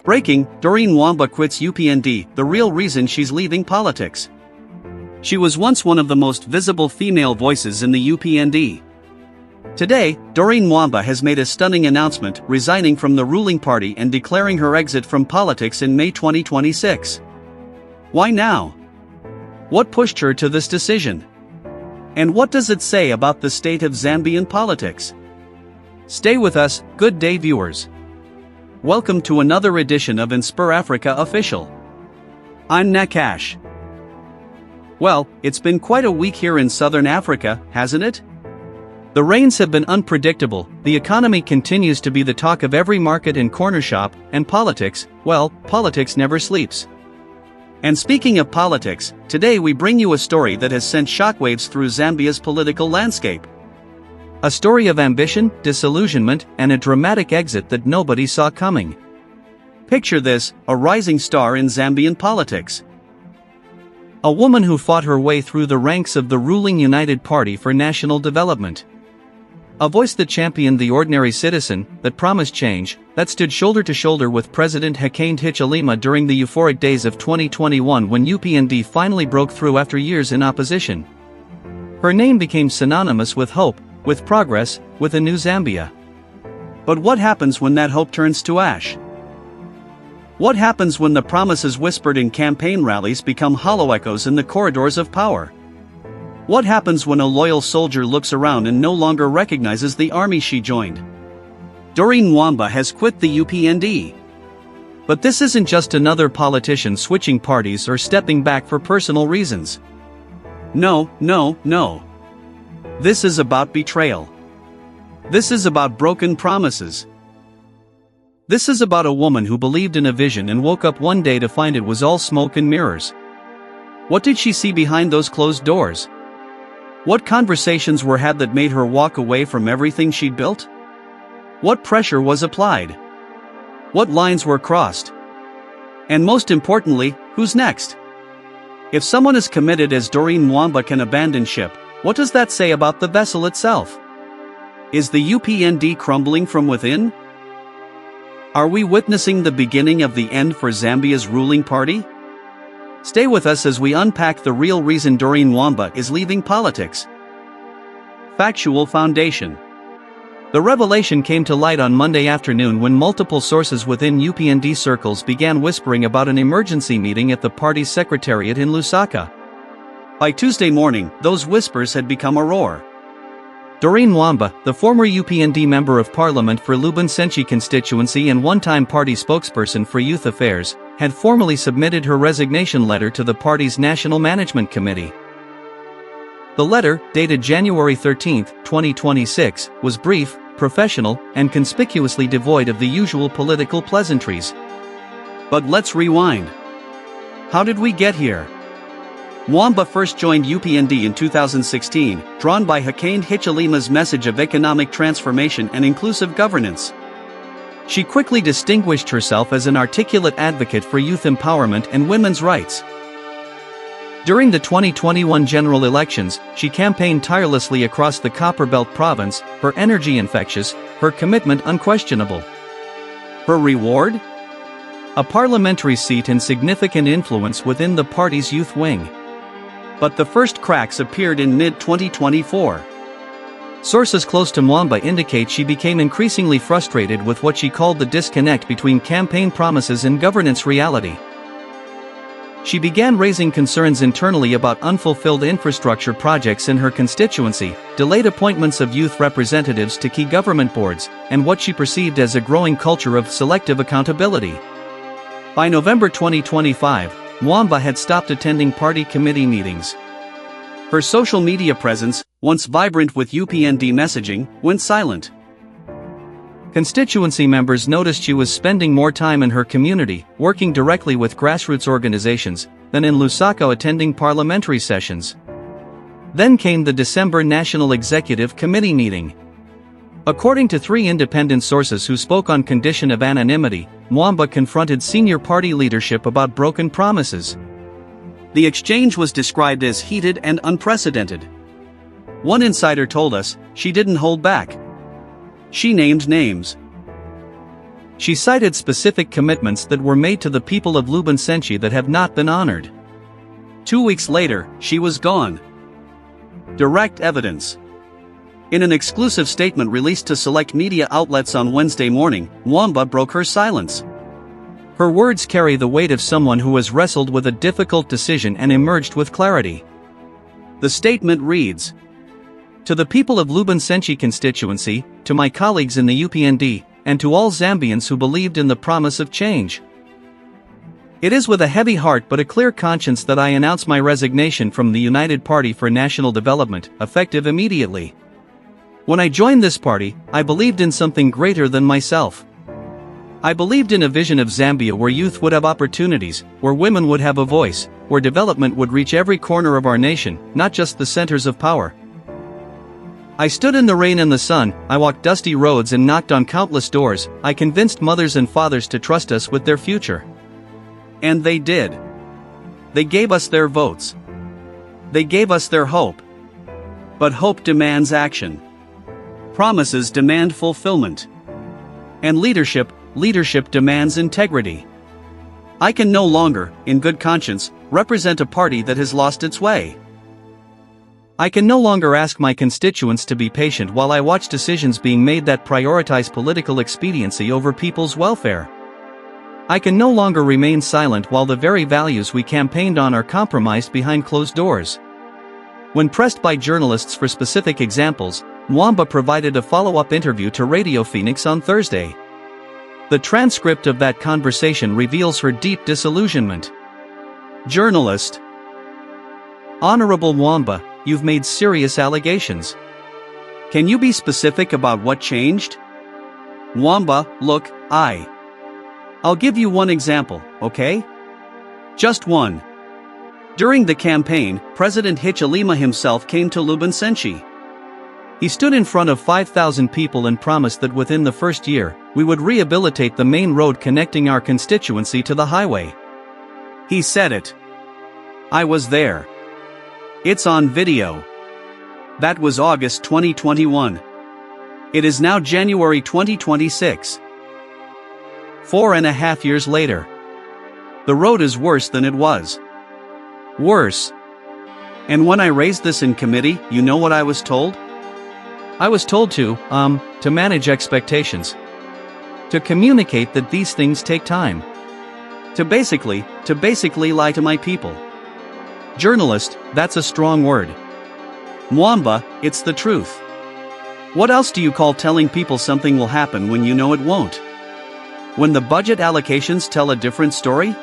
Breaking, Doreen Mwamba quits UPND, the real reason she's leaving politics. She was once one of the most visible female voices in the UPND. Today, Doreen Mwamba has made a stunning announcement, resigning from the ruling party and declaring her exit from politics in May 2026. Why now? What pushed her to this decision? And what does it say about the state of Zambian politics? Stay with us, good day viewers. Welcome to another edition of InspirAfrica Official. I'm Nakash. Well, it's been quite a week here in southern Africa, hasn't it? The rains have been unpredictable, the economy continues to be the talk of every market and corner shop, and politics, well, politics never sleeps. And speaking of politics, today we bring you a story that has sent shockwaves through Zambia's political landscape. A story of ambition, disillusionment, and a dramatic exit that nobody saw coming. Picture this, a rising star in Zambian politics. A woman who fought her way through the ranks of the ruling United Party for National Development. A voice that championed the ordinary citizen, that promised change, that stood shoulder to shoulder with President Hakainde Hichilema during the euphoric days of 2021 when UPND finally broke through after years in opposition. Her name became synonymous with hope, with progress, with a new Zambia. But what happens when that hope turns to ash? What happens when the promises whispered in campaign rallies become hollow echoes in the corridors of power? What happens when a loyal soldier looks around and no longer recognizes the army she joined? Doreen Mwamba has quit the UPND. But this isn't just another politician switching parties or stepping back for personal reasons. No. This is about betrayal. This is about broken promises. This is about a woman who believed in a vision and woke up one day to find it was all smoke and mirrors. What did she see behind those closed doors? What conversations were had that made her walk away from everything she'd built? What pressure was applied? What lines were crossed? And most importantly, who's next? If someone as committed as Doreen Mwamba can abandon ship, what does that say about the vessel itself? Is the UPND crumbling from within? Are we witnessing the beginning of the end for Zambia's ruling party? Stay with us as we unpack the real reason Doreen Mwamba is leaving politics. Factual foundation. The revelation came to light on Monday afternoon when multiple sources within UPND circles began whispering about an emergency meeting at the party's secretariat in Lusaka. By Tuesday morning, those whispers had become a roar. Doreen Mwamba, the former UPND Member of Parliament for Lubumbashi constituency and one-time party spokesperson for youth affairs, had formally submitted her resignation letter to the party's National Management Committee. The letter, dated January 13, 2026, was brief, professional, and conspicuously devoid of the usual political pleasantries. But let's rewind. How did we get here? Mwamba first joined UPND in 2016, drawn by Hakainde Hichilema's message of economic transformation and inclusive governance. She quickly distinguished herself as an articulate advocate for youth empowerment and women's rights. During the 2021 general elections, she campaigned tirelessly across the Copperbelt province, her energy infectious, her commitment unquestionable. Her reward? A parliamentary seat and significant influence within the party's youth wing. But the first cracks appeared in mid-2024. Sources close to Mwamba indicate she became increasingly frustrated with what she called the disconnect between campaign promises and governance reality. She began raising concerns internally about unfulfilled infrastructure projects in her constituency, delayed appointments of youth representatives to key government boards, and what she perceived as a growing culture of selective accountability. By November 2025, Mwamba had stopped attending party committee meetings. Her social media presence, once vibrant with UPND messaging, went silent. Constituency members noticed she was spending more time in her community, working directly with grassroots organizations, than in Lusaka attending parliamentary sessions. Then came the December National Executive Committee meeting. According to 3 independent sources who spoke on condition of anonymity, Mwamba confronted senior party leadership about broken promises. The exchange was described as heated and unprecedented. One insider told us, she didn't hold back. She named names. She cited specific commitments that were made to the people of Lubumbashi that have not been honored. 2 weeks later, she was gone. Direct evidence. In an exclusive statement released to select media outlets on Wednesday morning, Mwamba broke her silence. Her words carry the weight of someone who has wrestled with a difficult decision and emerged with clarity. The statement reads, "To the people of Lubumbashi constituency, to my colleagues in the UPND, and to all Zambians who believed in the promise of change. It is with a heavy heart but a clear conscience that I announce my resignation from the United Party for National Development, effective immediately. When I joined this party, I believed in something greater than myself. I believed in a vision of Zambia where youth would have opportunities, where women would have a voice, where development would reach every corner of our nation, not just the centers of power. I stood in the rain and the sun, I walked dusty roads and knocked on countless doors, I convinced mothers and fathers to trust us with their future. And they did. They gave us their votes. They gave us their hope. But hope demands action. Promises demand fulfillment. And leadership demands integrity. I can no longer, in good conscience, represent a party that has lost its way. I can no longer ask my constituents to be patient while I watch decisions being made that prioritize political expediency over people's welfare. I can no longer remain silent while the very values we campaigned on are compromised behind closed doors." When pressed by journalists for specific examples, Mwamba provided a follow-up interview to Radio Phoenix on Thursday. The transcript of that conversation reveals her deep disillusionment. Journalist: "Honorable Mwamba, you've made serious allegations. Can you be specific about what changed?" Mwamba: "Look, I'll give you one example, okay? Just one. During the campaign, President Hichilema himself came to Lubumbashi. He stood in front of 5,000 people and promised that within the first year, we would rehabilitate the main road connecting our constituency to the highway. He said it. I was there. It's on video. That was August 2021. It is now January 2026. 4.5 years later. The road is worse than it was. Worse. And when I raised this in committee, you know what I was told? I was told to manage expectations. To communicate that these things take time. To basically lie to my people." Journalist: "That's a strong word." Mwamba: "It's the truth. What else do you call telling people something will happen when you know it won't? When the budget allocations tell a different story?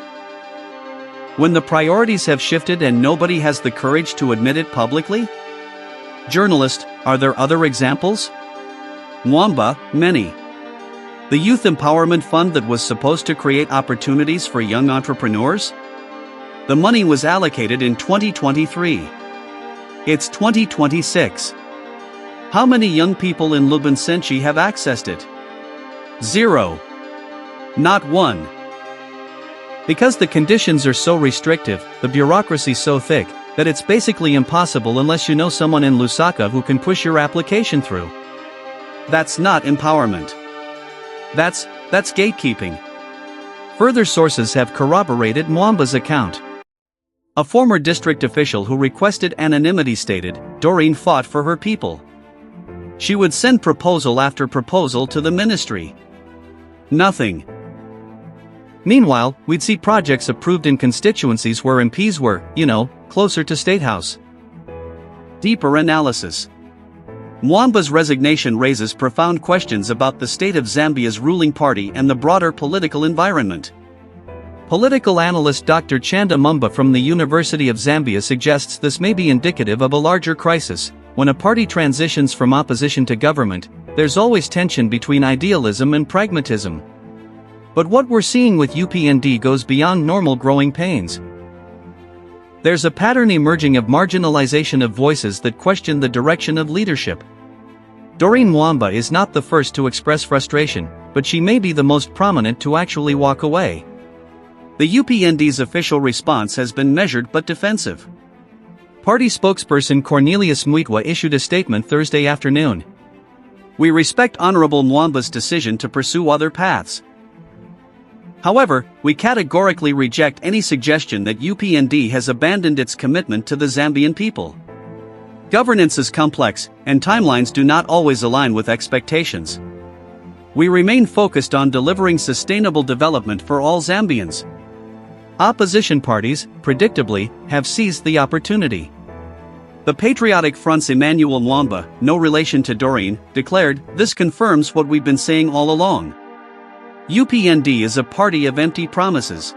When the priorities have shifted and nobody has the courage to admit it publicly?" Journalist: "Are there other examples?" Mwamba: "Many. The Youth Empowerment Fund that was supposed to create opportunities for young entrepreneurs? The money was allocated in 2023. It's 2026. How many young people in Lubumbashi have accessed it? 0. Not one. Because the conditions are so restrictive, the bureaucracy so thick, that it's basically impossible unless you know someone in Lusaka who can push your application through. That's not empowerment. That's gatekeeping." Further sources have corroborated Mwamba's account. A former district official who requested anonymity stated, Doreen fought for her people. She would send proposal after proposal to the ministry. Nothing. Meanwhile, we'd see projects approved in constituencies where MPs were, closer to State House. Deeper analysis. Mwamba's resignation raises profound questions about the state of Zambia's ruling party and the broader political environment. Political analyst Dr. Chanda Mumba from the University of Zambia suggests this may be indicative of a larger crisis. When a party transitions from opposition to government, there's always tension between idealism and pragmatism. But what we're seeing with UPND goes beyond normal growing pains. There's a pattern emerging of marginalization of voices that question the direction of leadership. Doreen Mwamba is not the first to express frustration, but she may be the most prominent to actually walk away. The UPND's official response has been measured but defensive. Party spokesperson Cornelius Mwitwa issued a statement Thursday afternoon. "We respect Honorable Mwamba's decision to pursue other paths. However, we categorically reject any suggestion that UPND has abandoned its commitment to the Zambian people. Governance is complex, and timelines do not always align with expectations. We remain focused on delivering sustainable development for all Zambians. Opposition parties, predictably, have seized the opportunity. The Patriotic Front's Emmanuel Mwamba, no relation to Doreen, declared, "This confirms what we've been saying all along. UPND is a party of empty promises.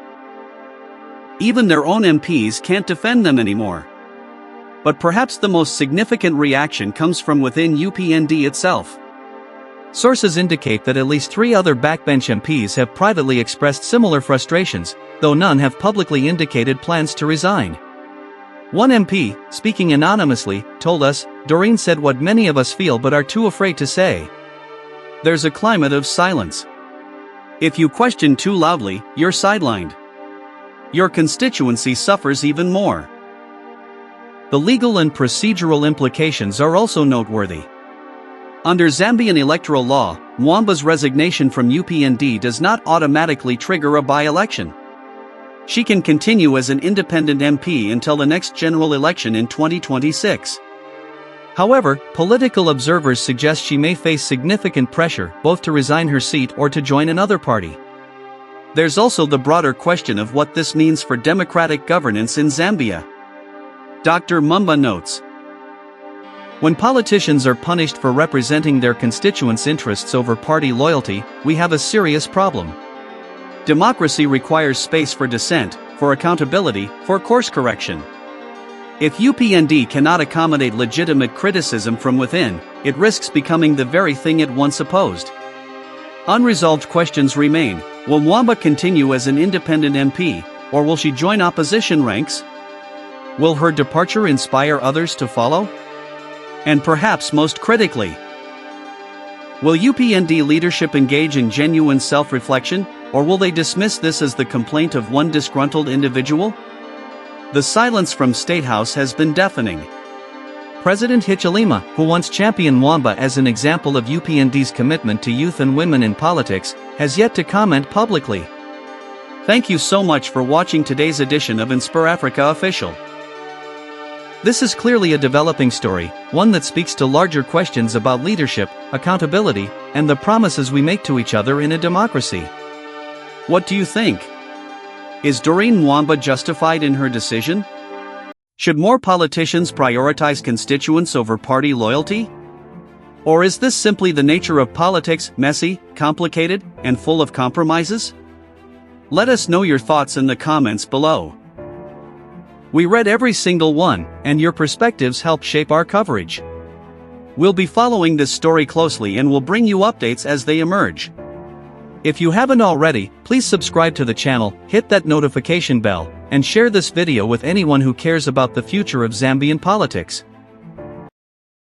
Even their own MPs can't defend them anymore." But perhaps the most significant reaction comes from within UPND itself. Sources indicate that at least 3 other backbench MPs have privately expressed similar frustrations, though none have publicly indicated plans to resign. One MP, speaking anonymously, told us, "Doreen said what many of us feel but are too afraid to say." There's a climate of silence. If you question too loudly, you're sidelined. Your constituency suffers even more. The legal and procedural implications are also noteworthy. Under Zambian electoral law, Mwamba's resignation from UPND does not automatically trigger a by-election. She can continue as an independent MP until the next general election in 2026. However, political observers suggest she may face significant pressure both to resign her seat or to join another party. There's also the broader question of what this means for democratic governance in Zambia. Dr. Mwamba notes, "When politicians are punished for representing their constituents' interests over party loyalty, we have a serious problem. Democracy requires space for dissent, for accountability, for course correction. If UPND cannot accommodate legitimate criticism from within, it risks becoming the very thing it once opposed." Unresolved questions remain. Will Mwamba continue as an independent MP, or will she join opposition ranks? Will her departure inspire others to follow? And perhaps most critically, will UPND leadership engage in genuine self-reflection, or will they dismiss this as the complaint of one disgruntled individual? The silence from State House has been deafening. President Hichilema, who once championed Mwamba as an example of UPND's commitment to youth and women in politics, has yet to comment publicly. Thank you so much for watching today's edition of InspirAfrica Official. This is clearly a developing story, one that speaks to larger questions about leadership, accountability, and the promises we make to each other in a democracy. What do you think? Is Doreen Mwamba justified in her decision? Should more politicians prioritize constituents over party loyalty? Or is this simply the nature of politics, messy, complicated, and full of compromises? Let us know your thoughts in the comments below. We read every single one, and your perspectives help shape our coverage. We'll be following this story closely and will bring you updates as they emerge. If you haven't already, please subscribe to the channel, hit that notification bell, and share this video with anyone who cares about the future of Zambian politics.